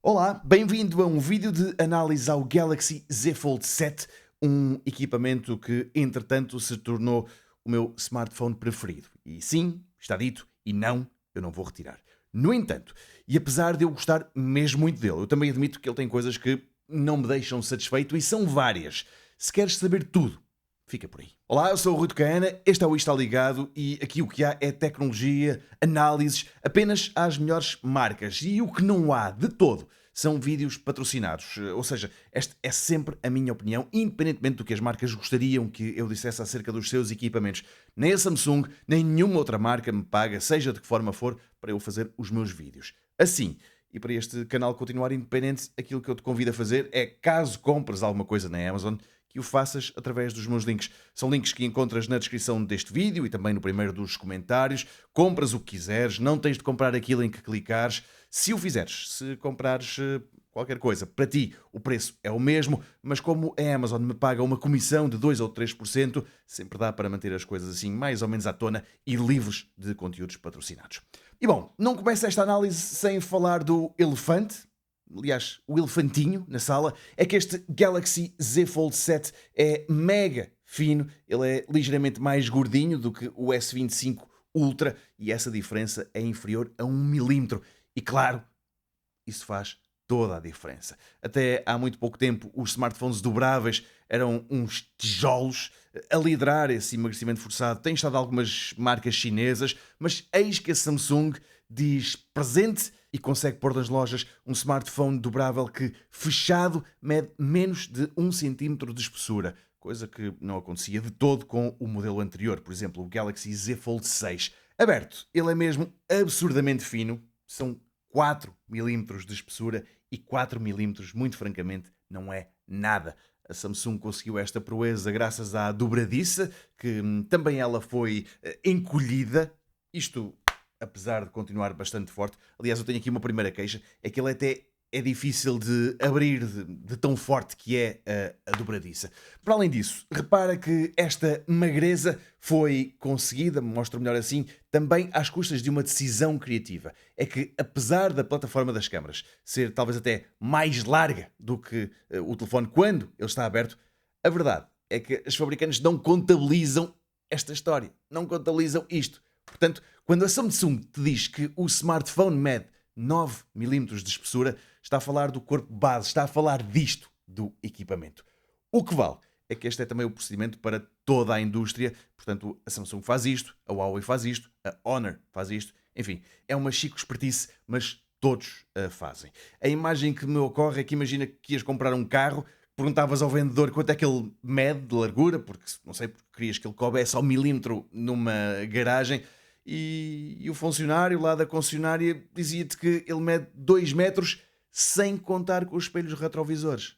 Olá, bem-vindo a um vídeo de análise ao Galaxy Z Fold 7, um equipamento que, entretanto, se tornou o meu smartphone preferido. E sim, está dito, e não, eu não vou retirar. No entanto, e apesar de eu gostar mesmo muito dele, eu também admito que ele tem coisas que não me deixam satisfeito e são várias. Se queres saber tudo, fica por aí. Olá, eu sou o Rui Tocana, este é o Isto Está Ligado e aqui o que há é tecnologia, análises, apenas às melhores marcas. E o que não há de todo são vídeos patrocinados. Ou seja, esta é sempre a minha opinião, independentemente do que as marcas gostariam que eu dissesse acerca dos seus equipamentos. Nem a Samsung, nem nenhuma outra marca me paga, seja de que forma for, para eu fazer os meus vídeos. Assim, e para este canal continuar independente, aquilo que eu te convido a fazer é, caso compres alguma coisa na Amazon, que o faças através dos meus links. São links que encontras na descrição deste vídeo e também no primeiro dos comentários. Compras o que quiseres, não tens de comprar aquilo em que clicares. Se o fizeres, se comprares qualquer coisa, para ti o preço é o mesmo, mas como a Amazon me paga uma comissão de 2 ou 3%, sempre dá para manter as coisas assim mais ou menos à tona e livres de conteúdos patrocinados. E bom, não começa esta análise sem falar do elefante, aliás, o elefantinho na sala, é que este Galaxy Z Fold 7 é mega fino, ele é ligeiramente mais gordinho do que o S25 Ultra e essa diferença é inferior a 1 milímetro. E claro, isso faz toda a diferença. Até há muito pouco tempo, os smartphones dobráveis eram uns tijolos. A liderar esse emagrecimento forçado tem estado algumas marcas chinesas, mas eis que a Samsung diz presente e consegue pôr nas lojas um smartphone dobrável que, fechado, mede menos de 1 centímetro de espessura, coisa que não acontecia de todo com o modelo anterior, por exemplo, o Galaxy Z Fold 6. Aberto, ele é mesmo absurdamente fino, são 4 milímetros de espessura e 4 milímetros, muito francamente, não é nada. A Samsung conseguiu esta proeza graças à dobradiça, que também ela foi encolhida. Isto, apesar de continuar bastante forte. Aliás, eu tenho aqui uma primeira queixa, é que ele até é difícil de abrir de tão forte que é a dobradiça. Para além disso, repara que esta magreza foi conseguida, mostro melhor assim, também às custas de uma decisão criativa. É que, apesar da plataforma das câmaras ser talvez até mais larga do que o telefone quando ele está aberto, a verdade é que os fabricantes não contabilizam esta história, não contabilizam isto. Portanto, quando a Samsung te diz que o smartphone mede 9 milímetros de espessura, está a falar do corpo base, está a falar disto, do equipamento. O que vale é que este é também o procedimento para toda a indústria, portanto a Samsung faz isto, a Huawei faz isto, a Honor faz isto, enfim, é uma chico espertice, mas todos a fazem. A imagem que me ocorre é que imagina que ias comprar um carro, perguntavas ao vendedor quanto é que ele mede de largura, porque não sei, porque querias que ele coubesse ao milímetro numa garagem, e o funcionário lá da concessionária dizia-te que ele mede 2 metros sem contar com os espelhos retrovisores.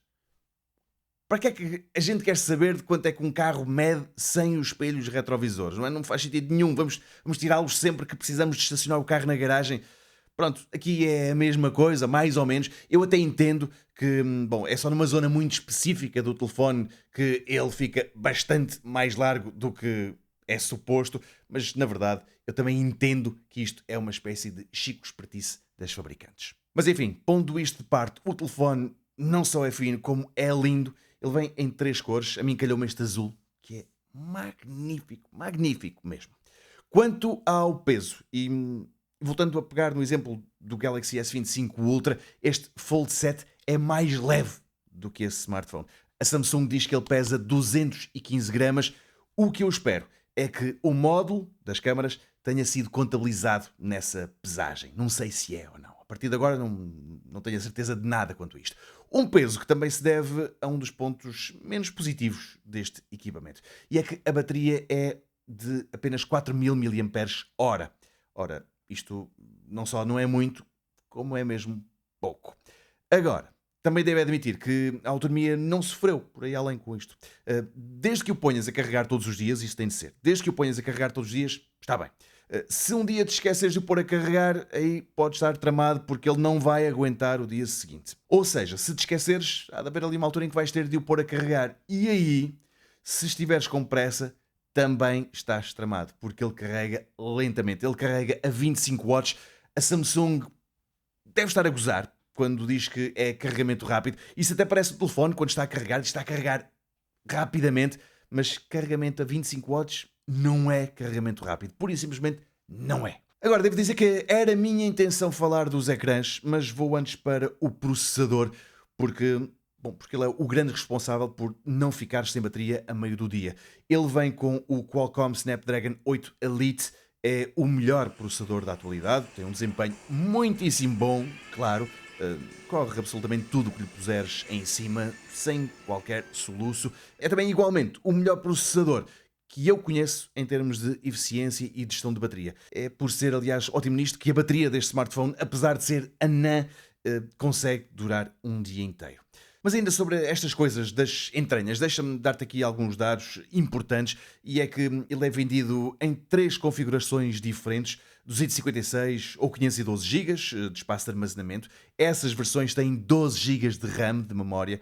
Para que é que a gente quer saber de quanto é que um carro mede sem os espelhos retrovisores? Não é? Não faz sentido nenhum. Vamos tirá-los sempre que precisamos de estacionar o carro na garagem. Pronto, aqui é a mesma coisa, mais ou menos. Eu até entendo que, bom, é só numa zona muito específica do telefone que ele fica bastante mais largo do que é suposto, mas na verdade eu também entendo que isto é uma espécie de chico espertice das fabricantes. Mas enfim, pondo isto de parte, o telefone não só é fino, como é lindo. Ele vem em 3 cores. A mim calhou-me este azul, que é magnífico, magnífico mesmo. Quanto ao peso, e voltando a pegar no exemplo do Galaxy S25 Ultra, este Fold 7 é mais leve do que esse smartphone. A Samsung diz que ele pesa 215 gramas. O que eu espero é que o módulo das câmaras tenha sido contabilizado nessa pesagem. Não sei se é ou não. A partir de agora não tenho a certeza de nada quanto a isto. Um peso que também se deve a um dos pontos menos positivos deste equipamento. E é que a bateria é de apenas 4000 mAh. Ora, isto não só não é muito, como é mesmo pouco. Agora, também deve admitir que a autonomia não sofreu por aí além com isto. Desde que o ponhas a carregar todos os dias, isso tem de ser. Desde que o ponhas a carregar todos os dias, está bem. Se um dia te esqueces de o pôr a carregar, aí pode estar tramado porque ele não vai aguentar o dia seguinte. Ou seja, se te esqueceres, há de haver ali uma altura em que vais ter de o pôr a carregar. E aí, se estiveres com pressa, também estás tramado, porque ele carrega lentamente. Ele carrega a 25 watts. A Samsung deve estar a gozar, quando diz que é carregamento rápido. Isso até parece o telefone quando está a carregar rapidamente, mas carregamento a 25 watts não é carregamento rápido. Pura e simplesmente não é. Agora, devo dizer que era minha intenção falar dos ecrãs, mas vou antes para o processador, porque, porque ele é o grande responsável por não ficar sem bateria a meio do dia. Ele vem com o Qualcomm Snapdragon 8 Elite, é o melhor processador da atualidade, tem um desempenho muitíssimo bom, claro, corre absolutamente tudo o que lhe puseres em cima, sem qualquer soluço. É também igualmente o melhor processador que eu conheço em termos de eficiência e de gestão de bateria. É por ser, aliás, ótimo nisto que a bateria deste smartphone, apesar de ser anã, consegue durar um dia inteiro. Mas ainda sobre estas coisas das entranhas, deixa-me dar-te aqui alguns dados importantes, e é que ele é vendido em 3 configurações diferentes, 256 ou 512 GB de espaço de armazenamento. Essas versões têm 12 GB de RAM de memória.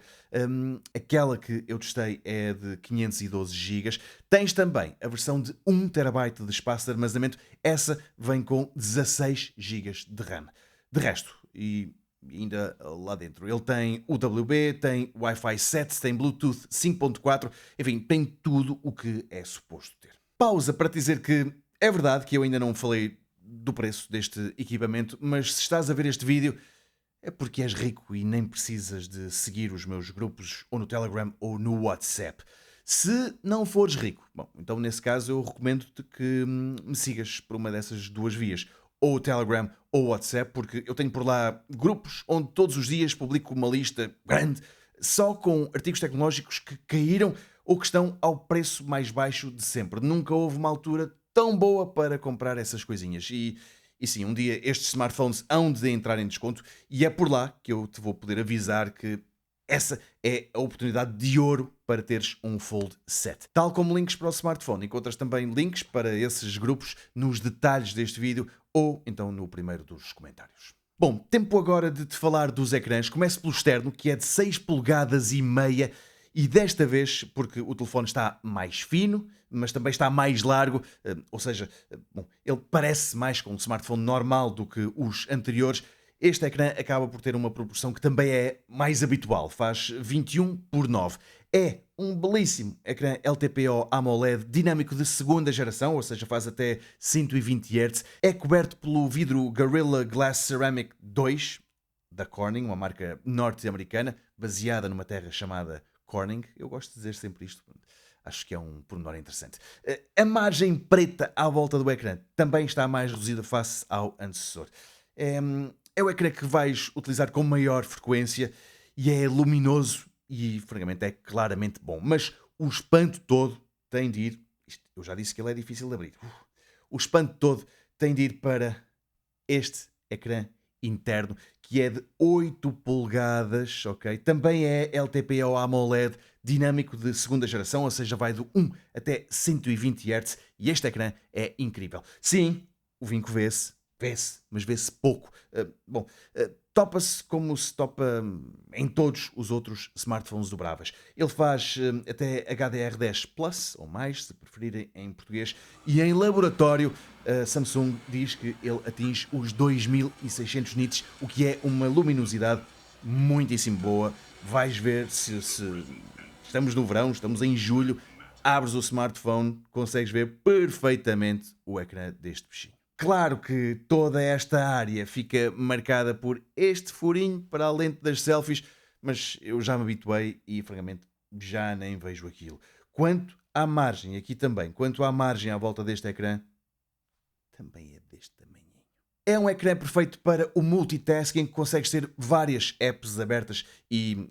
Aquela que eu testei é de 512 GB. Tens também a versão de 1 TB de espaço de armazenamento. Essa vem com 16 GB de RAM. De resto, e ainda lá dentro, ele tem UWB, tem Wi-Fi 7, tem Bluetooth 5.4, enfim, tem tudo o que é suposto ter. Pausa para te dizer que é verdade que eu ainda não falei do preço deste equipamento, mas se estás a ver este vídeo é porque és rico e nem precisas de seguir os meus grupos ou no Telegram ou no WhatsApp. Se não fores rico, bom, então nesse caso eu recomendo-te que me sigas por uma dessas duas vias, ou o Telegram ou o WhatsApp, porque eu tenho por lá grupos onde todos os dias publico uma lista grande só com artigos tecnológicos que caíram ou que estão ao preço mais baixo de sempre. Nunca houve uma altura tão boa para comprar essas coisinhas. E sim, um dia estes smartphones hão de entrar em desconto, e é por lá que eu te vou poder avisar que essa é a oportunidade de ouro para teres um Fold 7. Tal como links para o smartphone, encontras também links para esses grupos nos detalhes deste vídeo ou então no primeiro dos comentários. Bom, tempo agora de te falar dos ecrãs. Começo pelo externo, que é de 6 polegadas e meia, e desta vez, porque o telefone está mais fino, mas também está mais largo, ou seja, ele parece mais com um smartphone normal do que os anteriores. Este ecrã acaba por ter uma proporção que também é mais habitual, faz 21:9. É um belíssimo ecrã LTPO AMOLED dinâmico de segunda geração, ou seja, faz até 120 Hz. É coberto pelo vidro Gorilla Glass Ceramic 2, da Corning, uma marca norte-americana, baseada numa terra chamada Corning. Eu gosto de dizer sempre isto, acho que é um pormenor interessante. A margem preta à volta do ecrã também está mais reduzida face ao antecessor. É o ecrã que vais utilizar com maior frequência e é luminoso e, francamente, é claramente bom. Mas o espanto todo tem de ir... eu já disse que ele é difícil de abrir. O espanto todo tem de ir para este ecrã interno, que é de 8 polegadas, ok? Também é LTPO AMOLED dinâmico de segunda geração, ou seja, vai do 1 até 120 Hz, e este ecrã é incrível. Sim, o vinco vê-se, mas vê-se pouco. Topa-se como se topa em todos os outros smartphones dobráveis. Ele faz até HDR10 Plus, ou mais, se preferirem em português, e em laboratório a Samsung diz que ele atinge os 2600 nits, o que é uma luminosidade muitíssimo boa. Vais ver se estamos no verão, estamos em julho, abres o smartphone, consegues ver perfeitamente o ecrã deste bichinho. Claro que toda esta área fica marcada por este furinho para a lente das selfies, mas eu já me habituei e, francamente, já nem vejo aquilo. Quanto à margem, aqui também, quanto à margem à volta deste ecrã, também é deste tamanho. É um ecrã perfeito para o multitasking, que consegues ter várias apps abertas e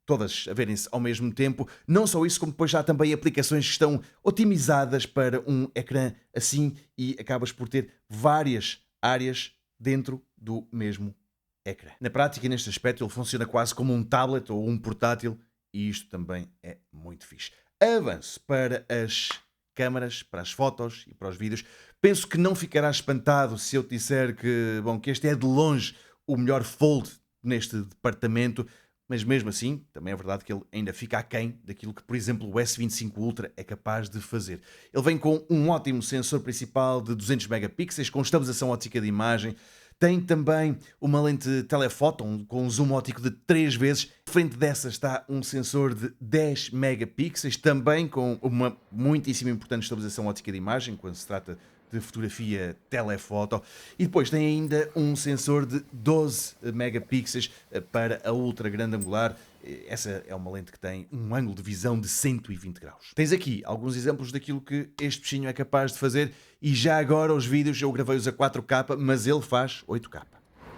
todas a verem-se ao mesmo tempo. Não só isso, como depois já há também aplicações que estão otimizadas para um ecrã assim, e acabas por ter várias áreas dentro do mesmo ecrã. Na prática, neste aspecto, ele funciona quase como um tablet ou um portátil, e isto também é muito fixe. Avanço para as câmaras, para as fotos e para os vídeos. Penso que não ficarás espantado se eu te disser que este é de longe o melhor Fold neste departamento, mas mesmo assim, também é verdade que ele ainda fica aquém daquilo que, por exemplo, o S25 Ultra é capaz de fazer. Ele vem com um ótimo sensor principal de 200 megapixels, com estabilização óptica de imagem, Tem também uma lente telefoto com um zoom óptico de 3 vezes. À frente dessa está um sensor de 10 megapixels, também com uma muitíssimo importante estabilização óptica de imagem, quando se trata de fotografia telefoto. E depois tem ainda um sensor de 12 megapixels para a ultra grande angular. Essa é uma lente que tem um ângulo de visão de 120 graus. Tens aqui alguns exemplos daquilo que este bichinho é capaz de fazer, e já agora os vídeos eu gravei-os a 4K, mas ele faz 8K.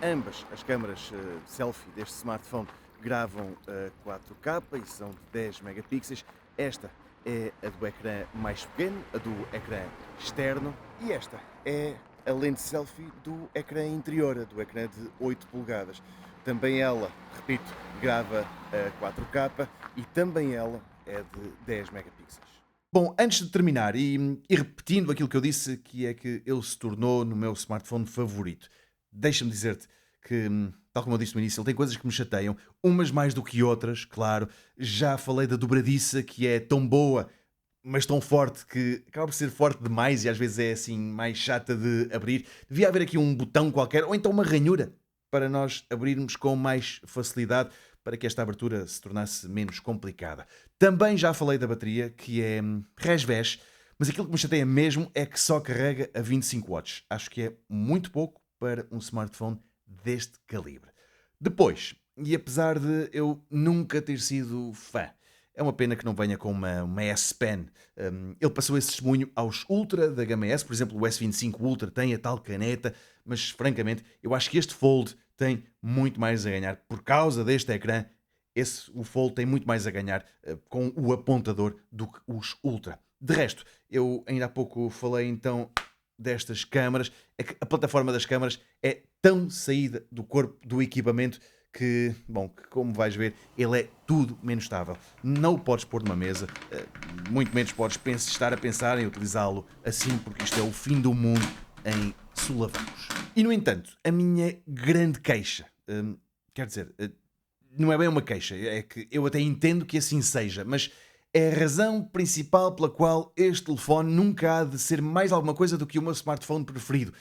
Ambas as câmaras selfie deste smartphone gravam a 4K e são de 10 megapixels. Esta é a do ecrã mais pequeno, a do ecrã externo, e esta é a lente selfie do ecrã interior, a do ecrã de 8 polegadas. Também ela, repito, grava a 4K e também ela é de 10 megapixels. Bom, antes de terminar e repetindo aquilo que eu disse, que é que ele se tornou no meu smartphone favorito, deixa-me dizer-te que, tal como eu disse no início, ele tem coisas que me chateiam, umas mais do que outras, claro. Já falei da dobradiça, que é tão boa, mas tão forte que acaba por ser forte demais e às vezes é assim mais chata de abrir. Devia haver aqui um botão qualquer, ou então uma ranhura, para nós abrirmos com mais facilidade, para que esta abertura se tornasse menos complicada. Também já falei da bateria, que é resvés, mas aquilo que me chateia mesmo é que só carrega a 25 watts. Acho que é muito pouco para um smartphone deste calibre. Depois, e apesar de eu nunca ter sido fã, é uma pena que não venha com uma S Pen. Ele passou esse testemunho aos Ultra da gama S, por exemplo, o S25 Ultra tem a tal caneta, mas francamente eu acho que este Fold tem muito mais a ganhar por causa deste ecrã. O Fold tem muito mais a ganhar com o apontador do que os Ultra. De resto, eu ainda há pouco falei então destas câmaras, é que a plataforma das câmaras é tão saída do corpo do equipamento que, bom, que como vais ver, ele é tudo menos estável. Não o podes pôr numa mesa, muito menos podes estar a pensar em utilizá-lo assim, porque isto é o fim do mundo em solavancos. E, no entanto, a minha grande queixa, quer dizer, não é bem uma queixa, é que eu até entendo que assim seja, mas é a razão principal pela qual este telefone nunca há de ser mais alguma coisa do que o meu smartphone preferido.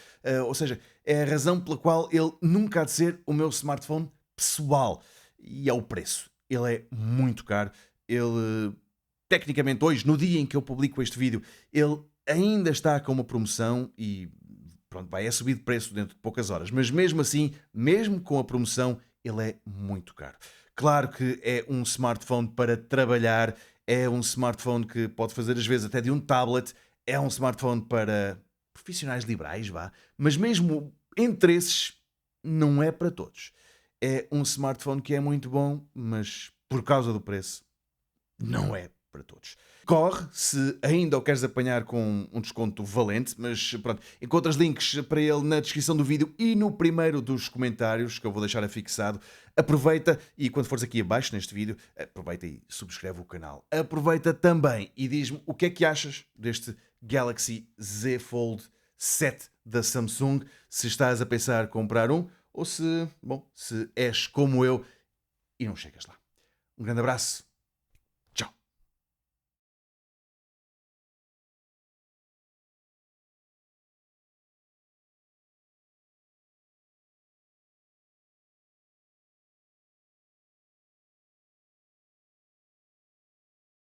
Ou seja, é a razão pela qual ele nunca há de ser o meu smartphone pessoal. E é o preço. Ele é muito caro. Ele, tecnicamente, hoje, no dia em que eu publico este vídeo, ele ainda está com uma promoção e pronto, vai subir de preço dentro de poucas horas. Mas mesmo assim, mesmo com a promoção, ele é muito caro. Claro que é um smartphone para trabalhar, é um smartphone que pode fazer às vezes até de um tablet, é um smartphone para profissionais liberais, vá, mas mesmo entre esses não é para todos. É um smartphone que é muito bom, mas por causa do preço não é para todos. Corre, se ainda o queres apanhar com um desconto valente, mas pronto, encontras links para ele na descrição do vídeo e no primeiro dos comentários, que eu vou deixar afixado. Aproveita e quando fores aqui abaixo neste vídeo, aproveita e subscreve o canal. Aproveita também e diz-me o que é que achas deste Galaxy Z Fold 7 da Samsung, se estás a pensar comprar um ou se, bom, se és como eu e não chegas lá. Um grande abraço.